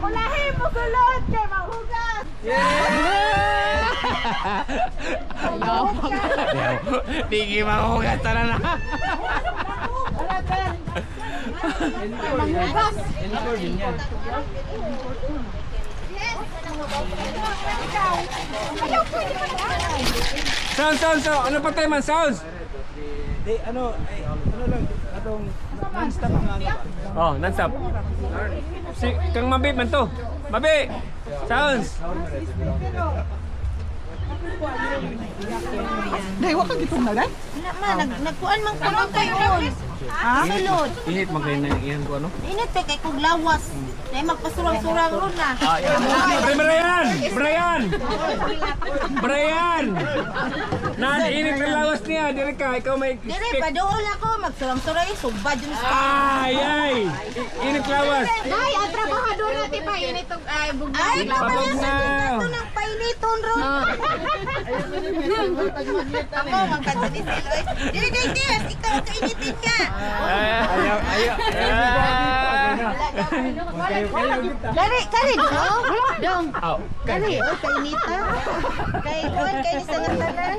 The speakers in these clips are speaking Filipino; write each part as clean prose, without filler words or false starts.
Ulahin mo sulod kay mahugas. Di mahugas na na. Manghugas. Ayaw po, hindi ko na. Sounds. Ano pa tayo man? Sounds. Ano lang, atong non-stop nga ano ba? Oh, non-stop. Si Kang Mabi man to. Mabi. Sounds. Day, wala ka gitong na, day? Wala man, nagkuan man ko lang kayo. Sulod. Init magkain na iyan ko ano? Init pa kay kong lawas. Dahil magpasurang-surang ron na. Brian! Init ang lawas niya. Dire ka, ikaw may... Dire, padool ako. Magsurang-surang yung subad yun. Ay! Init lawas. Ay, ang trabahador natin pa. Init ang bugna. Ay, Pabog na. ito ng painiton ron. Ako, magkadinisil. Dire, Tias, ikaw ang kainitin niya. Ayaw. Kari, dong. Kari, kainita. Kay sangan-tanan.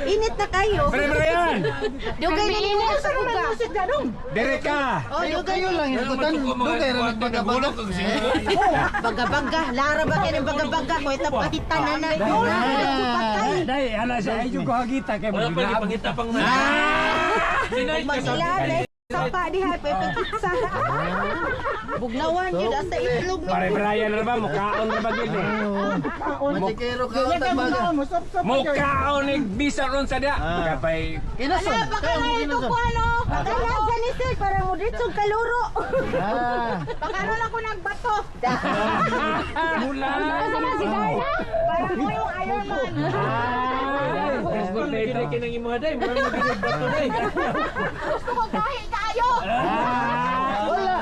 Init na kayo. Brian! Dugay na nimo sa buga. Dire ka! Oh, dugay lang ikutan. Dugay ra nagbaga-baga. Baga-baga. Lara ba kayo ng baga-baga ko? Ito patitan na na. Day, hala siya ay ko hagita kay mo. Pangita pang na. Magila, sapa diha, pepekitsa. Bugnawan yun, asa itlog. Pare Brian na ba? Mukhaon na ba yun eh? Matikero ka tabaga. Mukhaon eh, bisa ron sa dia. Kapay... Ala, baka na ito ko ano. Kaya ganisil, para mo dito kaluro. Baka ron ako nagbato. Mula! Para mo yung Iron Man. Facebook na ito kinang imuha day. Mura magiging bato day. Gusto ko kahit kayo.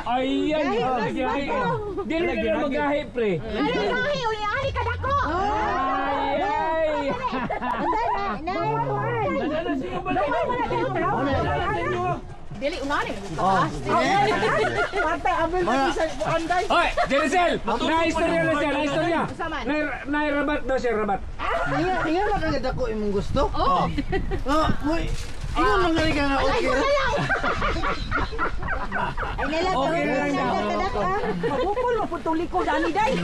Ayan! Di rin na magahi pre. Ano kahi? Uli-ali ka na ko. Ay! Dili, unani. Hoy! Jerisel! Na-istorya na siya! Na-istorya! Na-rabat daw siya, rabat. Tingnan mo kagad ako imong gusto? Oo. Moy. Ino mangali ka nga okay. Ay nila, Okay na lang daw. Mapupul, maputuli ko, dani day.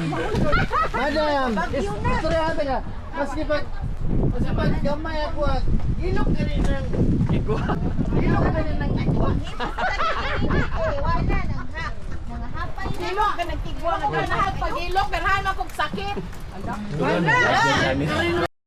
Madam, istorya ata ka. Maski pag gamay ako at ilok ka rin ng igwa. Ilok ka rin ng igwa. Wala nang hapay na. Ilok ka nagtigwa na ganahan pag ilok ganahan ako sakit. Wala!